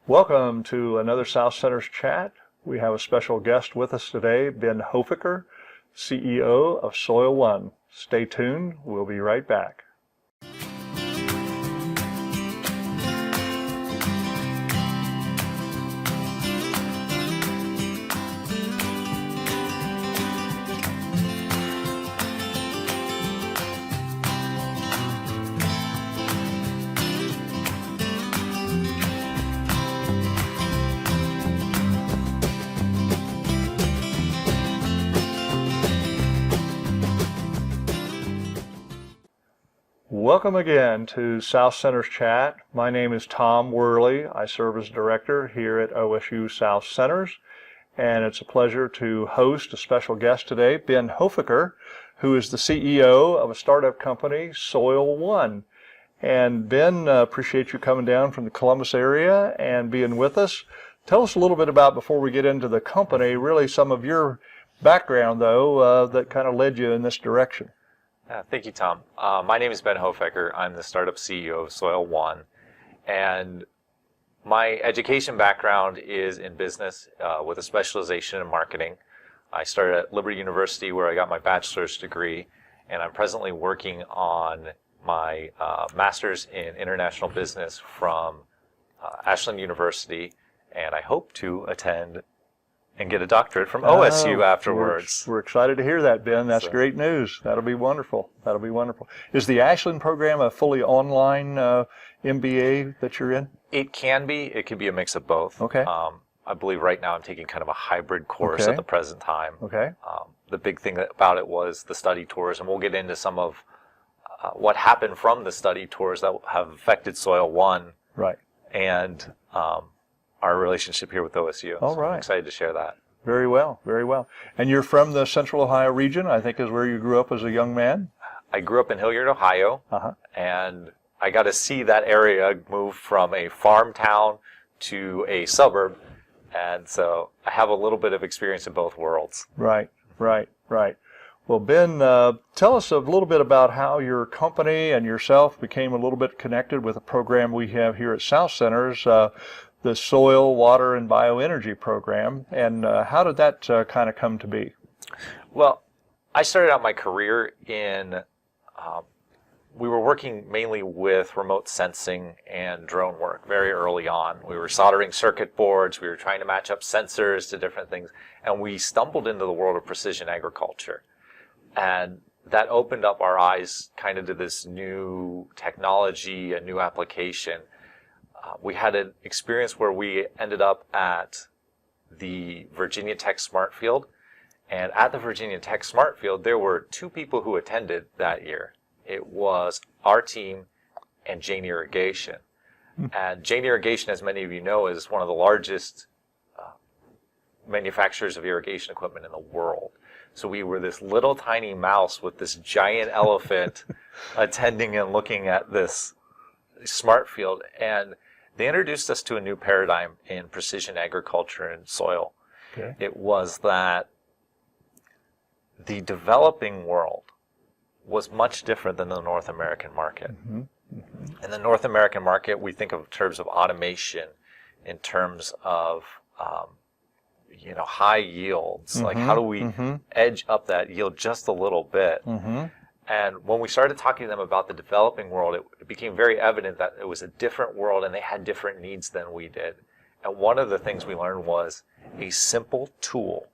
Welcome to another South Centers Chat. We have a special guest with us today, Ben Hofecker, CEO of SOIL1. Stay tuned. We'll be right back. Welcome again to South Centers Chat. My name is Tom Worley. I serve as director here at OSU South Centers, and it's a pleasure to host a special guest today, Ben Hofecker, who is the CEO of a startup company, SOIL1. And Ben, appreciate you coming down from the Columbus area and being with us. Tell us a little bit about, before we get into the company, really some of your background, though, that kind of led you in this direction. Thank you, Tom. My name is Ben Hofecker. I'm the startup CEO of SOIL1, and my education background is in business with a specialization in marketing. I started at Liberty University, where I got my bachelor's degree, and I'm presently working on my master's in international business from Ashland University, and I hope to attend and get a doctorate from OSU afterwards. We're excited to hear that, Ben. That's great news. That'll be wonderful. That'll be wonderful. Is the Ashland program a fully online MBA that you're in? It can be. It could be a mix of both. Okay. I believe right now I'm taking kind of a hybrid course at the present time. Okay. The big thing about it was the study tours, and we'll get into some of what happened from the study tours that have affected SOIL1. Right. And our relationship here with OSU. All right. I'm excited to share that. Very well, very well. And you're from the Central Ohio region, I think is where you grew up as a young man? I grew up in Hilliard, Ohio, and I got to see that area move from a farm town to a suburb, and so I have a little bit of experience in both worlds. Right. Well, Ben, tell us a little bit about how your company and yourself became a little bit connected with a program we have here at South Centers, the Soil, Water, and Bioenergy program, and how did that kind of come to be? Well, I started out my career in, we were working mainly with remote sensing and drone work very early on. We were soldering circuit boards, we were trying to match up sensors to different things, and we stumbled into the world of precision agriculture. And that opened up our eyes kind of to this new technology, a new application. We had an experience where we ended up at the Virginia Tech Smart Field, and at the Virginia Tech Smart Field there were two people who attended that year. It was our team and Jane Irrigation. And Jane Irrigation, as many of you know, is one of the largest manufacturers of irrigation equipment in the world. So we were this little tiny mouse with this giant elephant attending and looking at this smart field, and they introduced us to a new paradigm in precision agriculture and soil. Okay. It was that the developing world was much different than the North American market. In the North American market, we think of in terms of automation, in terms of high yields. Like how do we edge up that yield just a little bit? And when we started talking to them about the developing world, it became very evident that it was a different world and they had different needs than we did. And one of the things we learned was a simple tool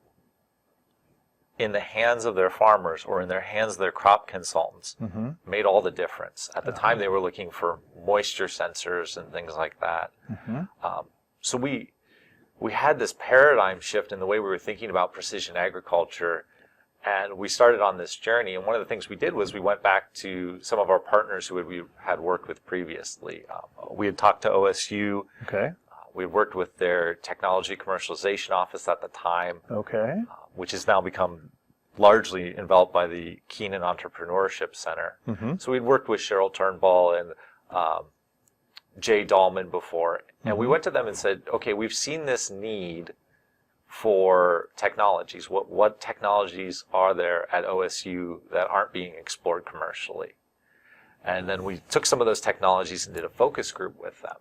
in the hands of their farmers or in their hands of their crop consultants made all the difference. At the time, they were looking for moisture sensors and things like that. So we had this paradigm shift in the way we were thinking about precision agriculture. And we started on this journey, and one of the things we did was we went back to some of our partners who we had worked with previously. We had talked to OSU. Okay. We had worked with their technology commercialization office at the time, which has now become largely enveloped by the Keenan Entrepreneurship Center. So we'd worked with Cheryl Turnbull and Jay Dahlman before, and we went to them and said, okay, we've seen this need for technologies. What technologies are there at OSU that aren't being explored commercially? And then we took some of those technologies and did a focus group with them.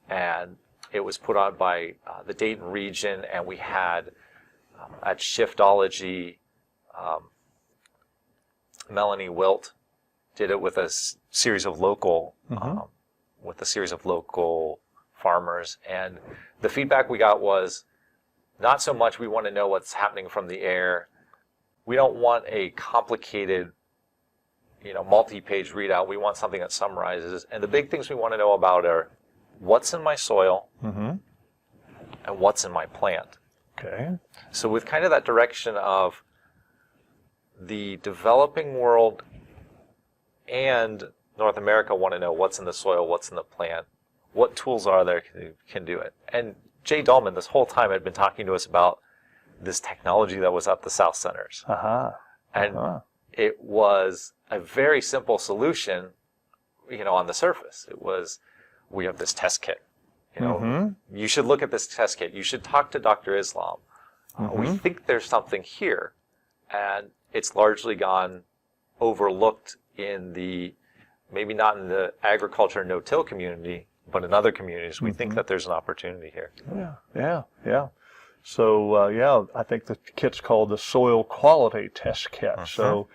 And It was put on by the Dayton region, and we had at Shiftology, Melanie Wilt did it with a series of local farmers, and the feedback we got was not so much we want to know what's happening from the air. We don't want a complicated, multi-page readout. We want something that summarizes. And the big things we want to know about are what's in my soil and what's in my plant. Okay. So with kind of that direction of the developing world and North America want to know what's in the soil, what's in the plant, what tools are there can do it. And Jay Dahlman this whole time had been talking to us about this technology that was at the South Centers. And it was a very simple solution, on the surface. It was, we have this test kit. You should look at this test kit. You should talk to Dr. Islam. We think there's something here. And it's largely gone overlooked in maybe not in the agriculture no-till community, but in other communities. We think that there's an opportunity here. Yeah. So, I think the kit's called the Soil Quality Test Kit. So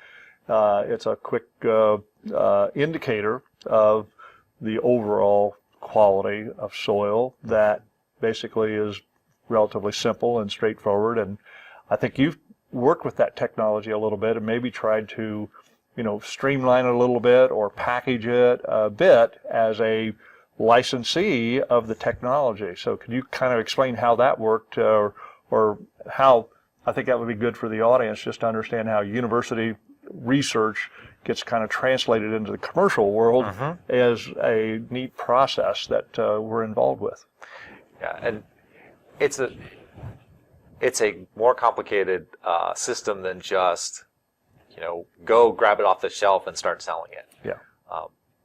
it's a quick indicator of the overall quality of soil that basically is relatively simple and straightforward. And I think you've worked with that technology a little bit and maybe tried to, streamline it a little bit or package it a bit as a licensee of the technology. So can you kind of explain how that worked, or how, I think that would be good for the audience just to understand how university research gets kind of translated into the commercial world as a neat process that we're involved with. Yeah, and it's a more complicated system than just, go grab it off the shelf and start selling it. Yeah.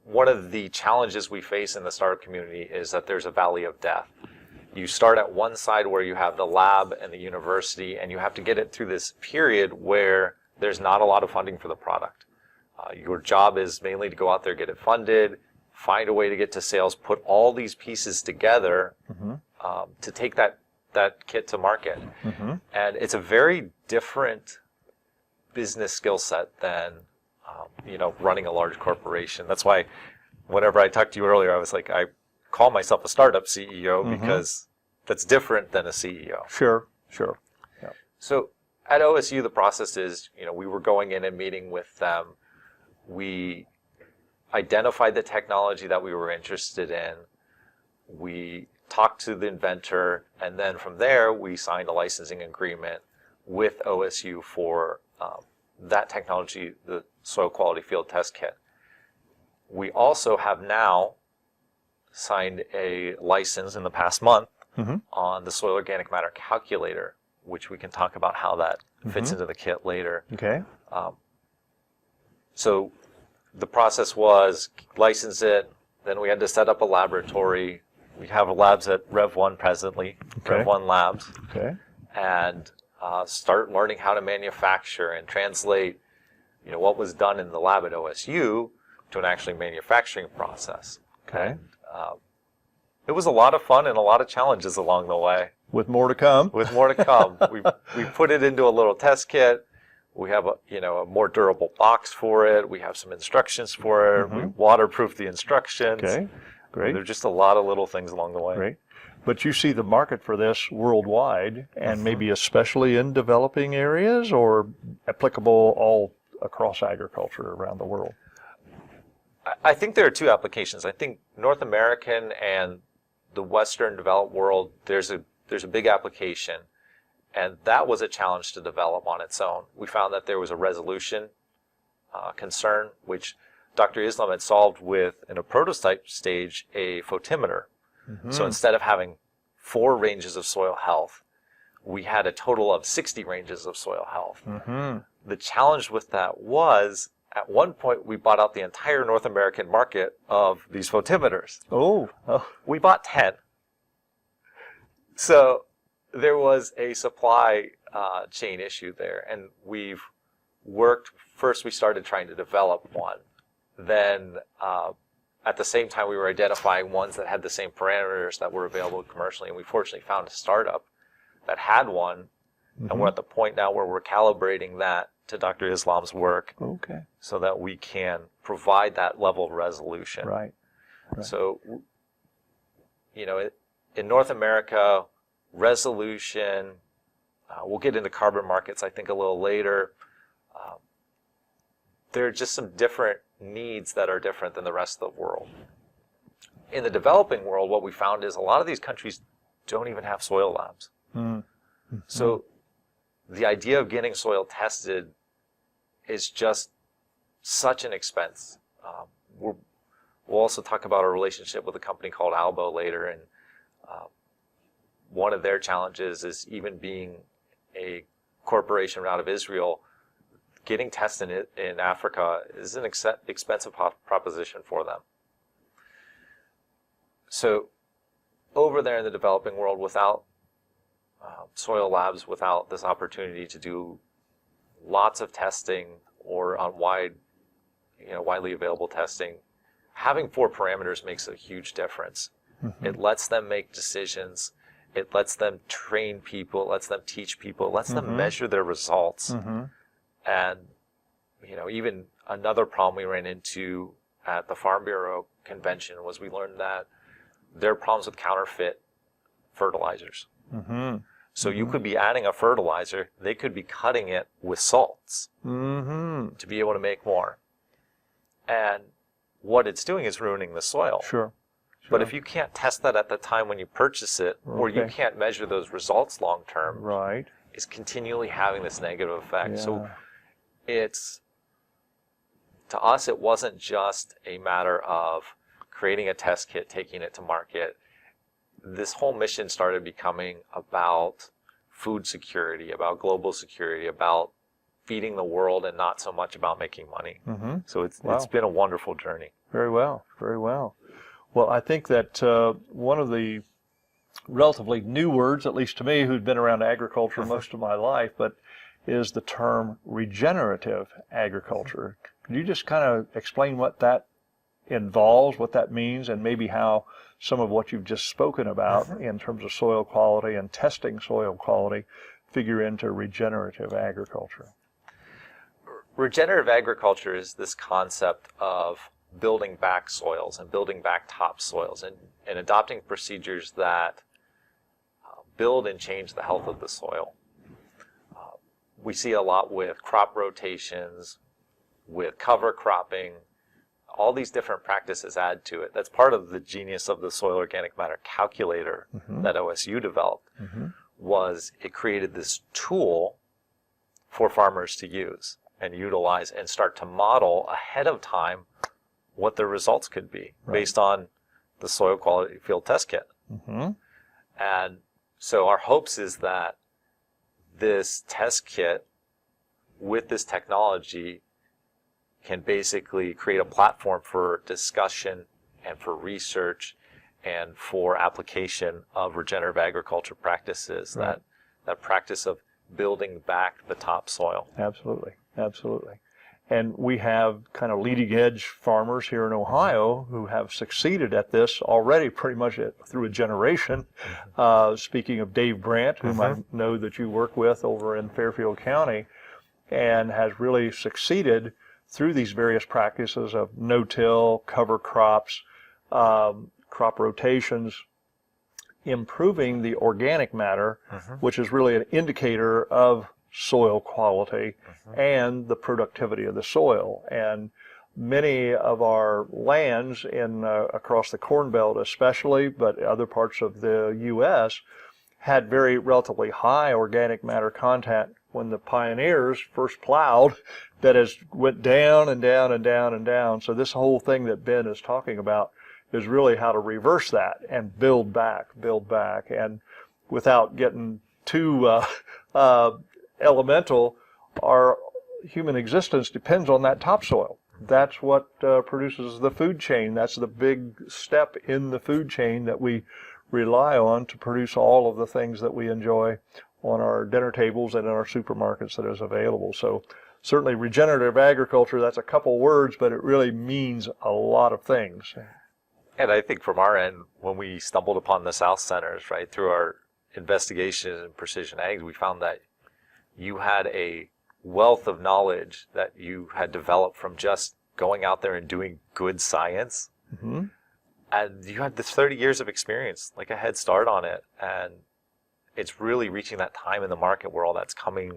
One of the challenges we face in the startup community is that there's a valley of death. You start at one side where you have the lab and the university, and you have to get it through this period where there's not a lot of funding for the product. Your job is mainly to go out there, get it funded, find a way to get to sales, put all these pieces together to take that kit to market. And it's a very different business skill set than running a large corporation. That's why whenever I talked to you earlier, I was like, I call myself a startup CEO because that's different than a CEO. Sure. Yeah. So at OSU, the process is, we were going in and meeting with them. We identified the technology that we were interested in. We talked to the inventor, and then from there, we signed a licensing agreement with OSU for that technology, the Soil Quality Field Test Kit. We also have now signed a license in the past month on the Soil Organic Matter Calculator, which we can talk about how that fits into the kit later. Okay. So the process was license it, then we had to set up a laboratory. We have labs at Rev 1 presently, Rev 1 Labs. Okay. And start learning how to manufacture and translate, what was done in the lab at OSU to an actually manufacturing process. Okay. And, it was a lot of fun and a lot of challenges along the way. With more to come. With more to come. we put it into a little test kit. We have a more durable box for it. We have some instructions for it. We waterproof the instructions. Okay. Great. There's just a lot of little things along the way. Great. But you see the market for this worldwide, and maybe especially in developing areas, or applicable all across agriculture around the world? I think there are two applications. I think North American and the Western developed world, there's a big application, and that was a challenge to develop on its own. We found that there was a resolution concern, which Dr. Islam had solved with, in a prototype stage, a photimeter. So instead of having 4 ranges of soil health, we had a total of 60 ranges of soil health. The challenge with that was, at one point, we bought out the entire North American market of these photimeters. Oh. We bought 10. So there was a supply chain issue there, and we've worked. First, we started trying to develop one. Then at the same time, we were identifying ones that had the same parameters that were available commercially. And we fortunately found a startup that had one. And we're at the point now where we're calibrating that to Dr. Islam's work, so that we can provide that level of resolution. Right. So, you know, in North America, resolution, we'll get into carbon markets, I think, a little later. There are just some different needs that are different than the rest of the world. In the developing world, what we found is a lot of these countries don't even have soil labs. So the idea of getting soil tested is just such an expense. We'll also talk about our relationship with a company called Albo later, and one of their challenges is, even being a corporation out of Israel, getting tested in Africa is an expensive proposition for them. So over there in the developing world, without soil labs, without this opportunity to do lots of testing or on widely available testing, having 4 parameters makes a huge difference. It lets them make decisions. It lets them train people. It lets them teach people. It lets them measure their results. And, you know, even another problem we ran into at the Farm Bureau convention was we learned that there are problems with counterfeit fertilizers. So you could be adding a fertilizer, they could be cutting it with salts to be able to make more. And what it's doing is ruining the soil. Sure. But if you can't test that at the time when you purchase it, or you can't measure those results long term, it's continually having this negative effect. So to us, it wasn't just a matter of creating a test kit, taking it to market. This whole mission started becoming about food security, about global security, about feeding the world, and not so much about making money. So it's been a wonderful journey. Very well, very well. Well, I think that one of the relatively new words, at least to me, who's been around agriculture most of my life, but is the term regenerative agriculture. Could you just kind of explain what that involves, what that means, and maybe how some of what you've just spoken about in terms of soil quality and testing soil quality figure into regenerative agriculture? Regenerative agriculture is this concept of building back soils and building back topsoils and adopting procedures that build and change the health of the soil. We see a lot with crop rotations, with cover cropping. All these different practices add to it. That's part of the genius of the soil organic matter calculator that OSU developed, was it created this tool for farmers to use and utilize and start to model ahead of time what their results could be based on the soil quality field test kit. And so our hopes is that this test kit with this technology can basically create a platform for discussion and for research and for application of regenerative agriculture practices, that practice of building back the topsoil. Absolutely, absolutely. And we have kind of leading edge farmers here in Ohio who have succeeded at this already pretty much through a generation. Speaking of Dave Brandt, whom I know that you work with over in Fairfield County, and has really succeeded through these various practices of no-till, cover crops, crop rotations, improving the organic matter, which is really an indicator of soil quality and the productivity of the soil. And many of our lands in across the Corn Belt especially, but other parts of the U.S., had very relatively high organic matter content when the pioneers first plowed, that has went down and down and down and down. So this whole thing that Ben is talking about is really how to reverse that and build back. And without getting too elemental, our human existence depends on that topsoil. That's what produces the food chain. That's the big step in the food chain that we rely on to produce all of the things that we enjoy on our dinner tables and in our supermarkets that is available. So certainly regenerative agriculture, that's a couple words, but it really means a lot of things. And I think from our end, when we stumbled upon the South Centers, right, through our investigation in precision ag, we found that you had a wealth of knowledge that you had developed from just going out there and doing good science. Mm-hmm. And you had this 30 years of experience, like a head start on it. And it's really reaching that time in the market where all that's coming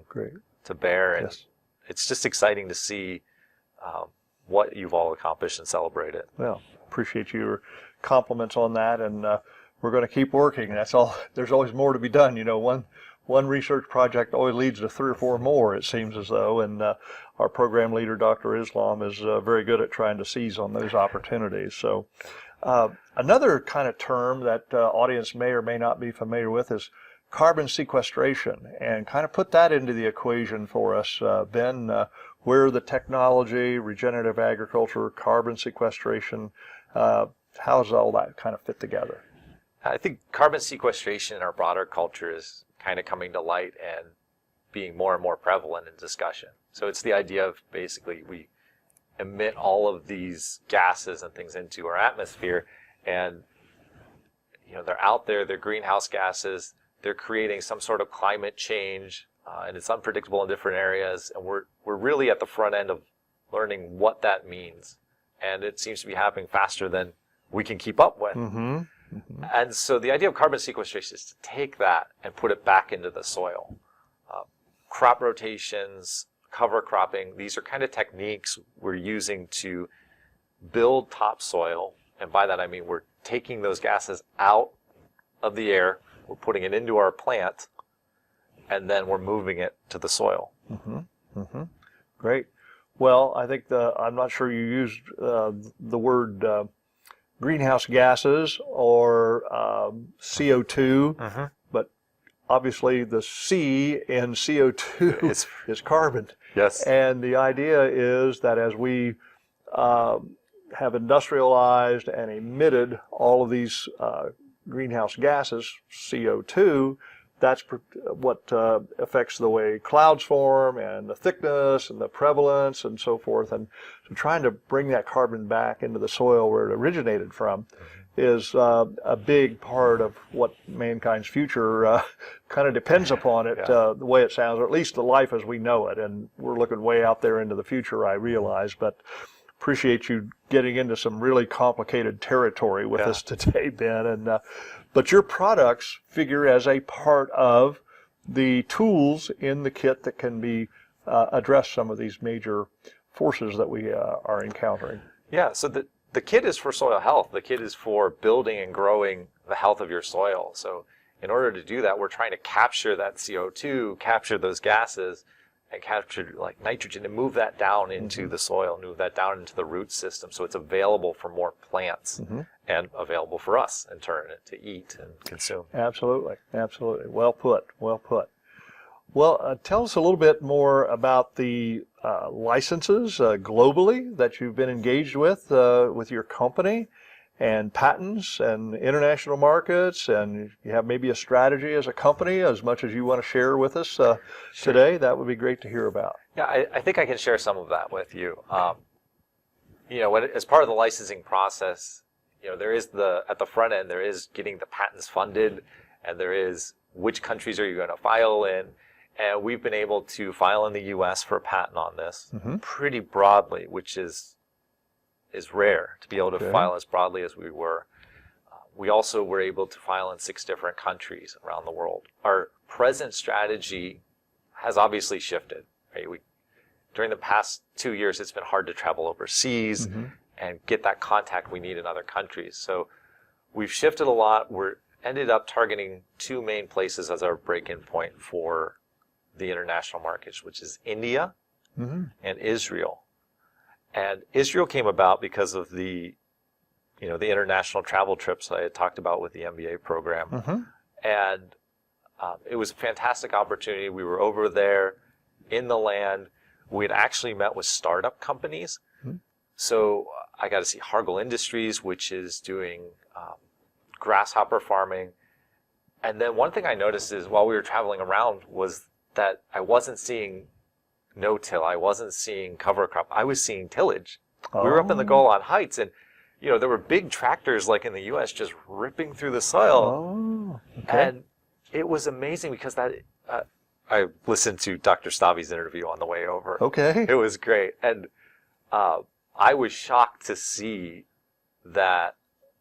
to bear. And it's just exciting to see what you've all accomplished and celebrate it. Well, appreciate your compliments on that. And we're going to keep working. That's all. There's always more to be done. You know, one research project always leads to 3 or 4 more, it seems as though. And our program leader, Dr. Islam, is very good at trying to seize on those opportunities. So another kind of term that audience may or may not be familiar with is carbon sequestration. And kind of put that into the equation for us, Ben. Where the technology, regenerative agriculture, carbon sequestration, how does all that kind of fit together? I think carbon sequestration in our broader culture is kind of coming to light and being more and more prevalent in discussion. So it's the idea of basically we emit all of these gases and things into our atmosphere, and they're out there, they're greenhouse gases, they're creating some sort of climate change, and it's unpredictable in different areas, and we're really at the front end of learning what that means, and it seems to be happening faster than we can keep up with. Mm-hmm. Mm-hmm. And so the idea of carbon sequestration is to take that and put it back into the soil. Crop rotations, cover cropping, these are kind of techniques we're using to build topsoil. And by that I mean we're taking those gases out of the air, we're putting it into our plant, and then we're moving it to the soil. Mm-hmm. Mm-hmm. Great. Well, I think I'm not sure you used the word greenhouse gases or CO2, mm-hmm. but obviously the C in CO2 is carbon. Yes. And the idea is that as we have industrialized and emitted all of these greenhouse gases, CO2, that's what affects the way clouds form and the thickness and the prevalence and so forth. And so trying to bring that carbon back into the soil where it originated from is a big part of what mankind's future kind of depends upon it, the way it sounds, or at least the life as we know it. And we're looking way out there into the future, I realize, but appreciate you getting into some really complicated territory with us today, Ben. And but your products figure as a part of the tools in the kit that can be address some of these major forces that we are encountering. Yeah, so the kit is for soil health. The kit is for building and growing the health of your soil. So in order to do that, we're trying to capture that CO2, capture those gases, and capture like nitrogen and move that down into the soil, move that down into the root system so it's available for more plants and available for us in turn to eat and consume. Absolutely, absolutely. Well put, well put. Well, tell us a little bit more about the licenses globally that you've been engaged with your company, and patents and international markets, and you have maybe a strategy as a company, as much as you want to share with us today. That would be great to hear about. Yeah, I think I can share some of that with you. As part of the licensing process, there is at the front end, there is getting the patents funded, and there is which countries are you going to file in. And we've been able to file in the U.S. for a patent on this pretty broadly, which is rare to be able to file as broadly as we were. We also were able to file in 6 different countries around the world. Our present strategy has obviously shifted. Right? During the past 2 years, it's been hard to travel overseas and get that contact we need in other countries. So we've shifted a lot. We're ended up targeting 2 main places as our break-in point for the international markets, which is India and Israel. And Israel came about because of the international travel trips that I had talked about with the MBA program. And it was a fantastic opportunity. We were over there in the land. We had actually met with startup companies. So I got to see Hargle Industries, which is doing grasshopper farming. And then one thing I noticed is while we were traveling around was that I wasn't seeing no-till. I wasn't seeing cover crop. I was seeing tillage. We were up in the Golan Heights, and there were big tractors like in the U.S. just ripping through the soil. Oh, okay. And it was amazing because I listened to Dr. Stavi's interview on the way over. Okay. It was great. And I was shocked to see that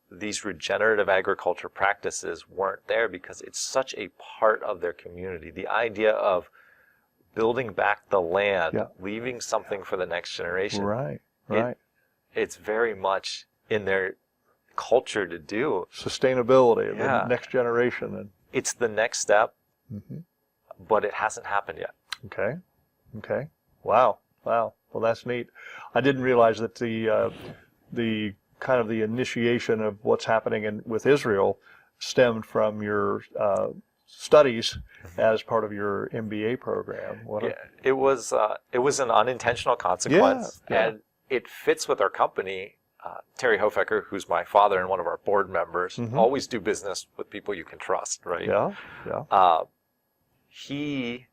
these regenerative agriculture practices weren't there because it's such a part of their community. The idea of building back the land, leaving something for the next generation. Right. It's very much in their culture to do. Sustainability, the next generation. And it's the next step, but it hasn't happened yet. Okay. Wow. Well, that's neat. I didn't realize that the kind of the initiation of what's happening with Israel stemmed from your studies as part of your MBA program. It was an unintentional consequence, and it fits with our company. Terry Hofecker, who's my father and one of our board members, always do business with people you can trust, right? Yeah. He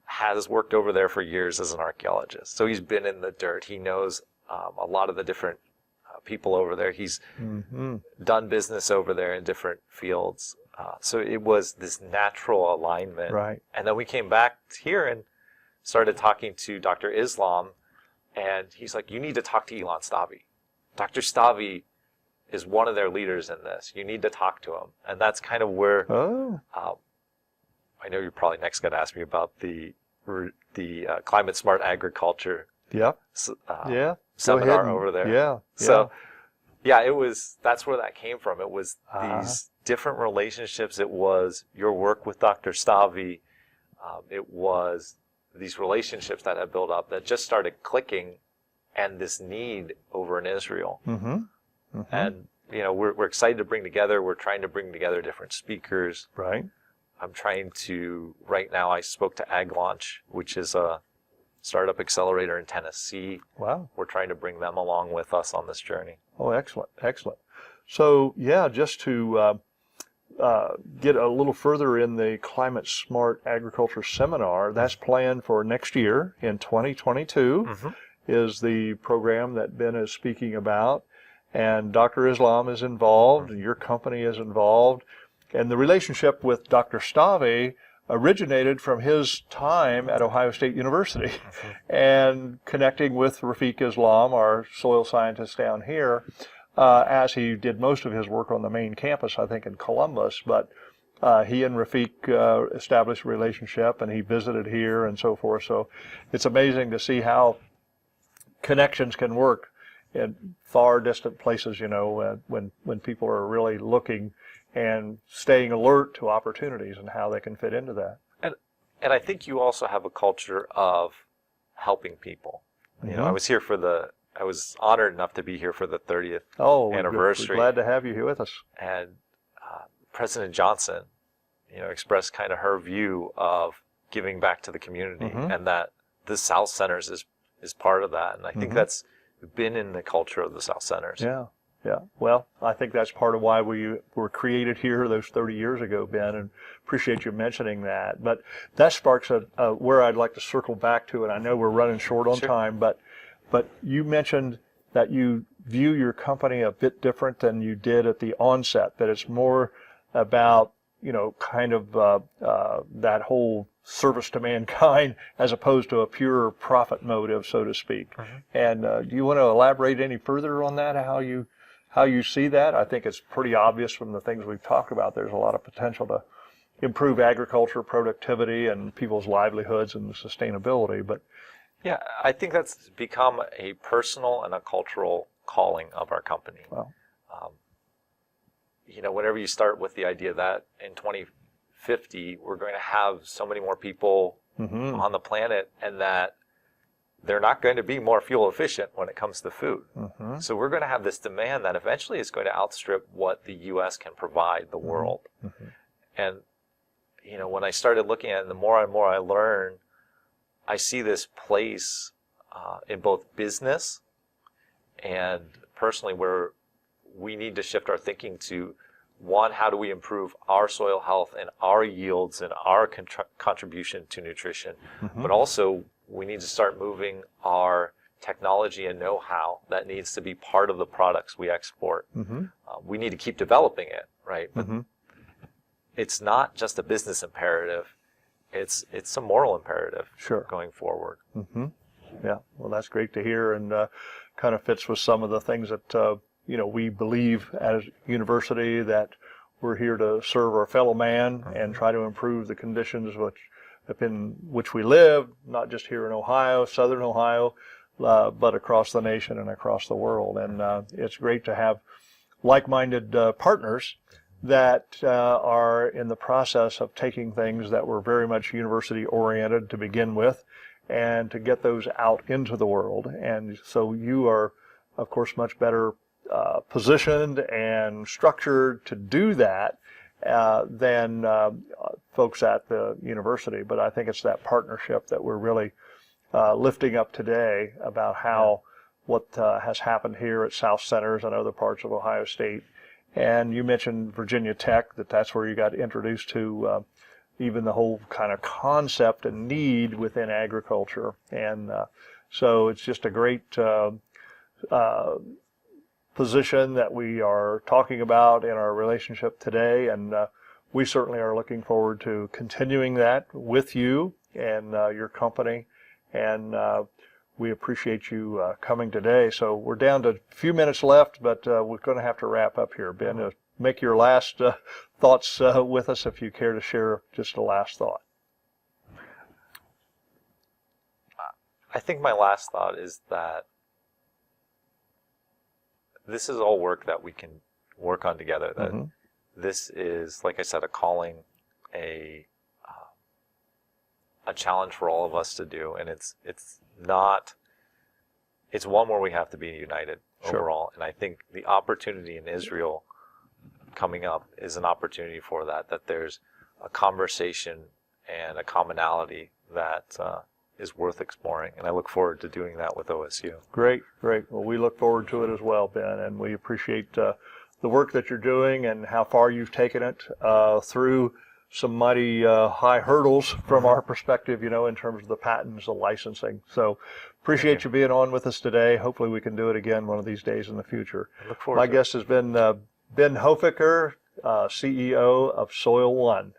has worked over there for years as an archaeologist, so he's been in the dirt. He knows a lot of the different people over there. He's done business over there in different fields. So it was this natural alignment. Right. And then we came back here and started talking to Dr. Islam, and he's like, you need to talk to Elon Stavi. Dr. Stavi is one of their leaders in this. You need to talk to him. And that's kind of where I know you're probably next going to ask me about the climate smart agriculture seminar over there. So that's where that came from. It was these different relationships. It was your work with Dr. Stavi. It was these relationships that had built up that just started clicking, and this need over in Israel. And we're excited to bring together. We're trying to bring together different speakers. Right. I'm trying to, right now I spoke to Ag Launch, which is a startup accelerator in Tennessee. Wow. We're trying to bring them along with us on this journey. Oh, excellent. So, just to get a little further in the Climate Smart Agriculture Seminar, that's planned for next year in 2022, is the program that Ben is speaking about. And Dr. Islam is involved, and your company is involved. And the relationship with Dr. Stavi originated from his time at Ohio State University and connecting with Rafiq Islam, our soil scientist down here, as he did most of his work on the main campus, I think, in Columbus. But he and Rafiq established a relationship, and he visited here and so forth. So it's amazing to see how connections can work in far distant places, when people are really looking and staying alert to opportunities and how they can fit into that. And I think you also have a culture of helping people. I was honored enough to be here for the 30th anniversary. We're glad to have you here with us. And President Johnson, expressed kind of her view of giving back to the community, and that the South Centers is part of that. And I think that's been in the culture of the South Centers. Yeah. Well, I think that's part of why we were created here those 30 years ago, Ben, and appreciate you mentioning that. But that sparks where I'd like to circle back to, and I know we're running short on time, but you mentioned that you view your company a bit different than you did at the onset, that it's more about, kind of that whole service to mankind as opposed to a pure profit motive, so to speak. And do you want to elaborate any further on that, how you see that? I think it's pretty obvious from the things we've talked about. There's a lot of potential to improve agriculture productivity and people's livelihoods and sustainability. But yeah, I think that's become a personal and a cultural calling of our company. Wow. Whenever you start with the idea that in 2050 we're going to have so many more people on the planet, and that they're not going to be more fuel efficient when it comes to food. So we're going to have this demand that eventually is going to outstrip what the U.S. can provide the world. And, when I started looking at it, the more and more I learn, I see this place in both business and personally where we need to shift our thinking to, one, how do we improve our soil health and our yields and our contribution to nutrition, but also we need to start moving our technology and know-how that needs to be part of the products we export. We need to keep developing it, right? But it's not just a business imperative. It's a moral imperative going forward. Yeah, well, that's great to hear, and kind of fits with some of the things that we believe as a university, that we're here to serve our fellow man and try to improve the conditions which we live, not just here in Ohio, Southern Ohio, but across the nation and across the world. And it's great to have like-minded partners that are in the process of taking things that were very much university-oriented to begin with, and to get those out into the world. And so you are, of course, much better positioned and structured to do that than folks at the university. But I think it's that partnership that we're really lifting up today about what has happened here at South Centers and other parts of Ohio State. And you mentioned Virginia Tech, that's where you got introduced to even the whole kind of concept and need within agriculture. And so it's just a great position that we are talking about in our relationship today. And we certainly are looking forward to continuing that with you and your company. And we appreciate you coming today. So we're down to a few minutes left, but we're going to have to wrap up here. Ben, make your last thoughts with us, if you care to share just a last thought. I think my last thought is that this is all work that we can work on together. That this is, like I said, a calling, a challenge for all of us to do, and it's one where we have to be united overall. And I think the opportunity in Israel coming up is an opportunity for that there's a conversation and a commonality that is worth exploring, and I look forward to doing that with OSU. Great. Well, we look forward to it as well, Ben, and we appreciate the work that you're doing and how far you've taken it through some mighty high hurdles from our perspective, in terms of the patents, the licensing. So appreciate you being on with us today. Hopefully we can do it again one of these days in the future. I look forward My guest has been Ben Hofecker, CEO of SOIL1.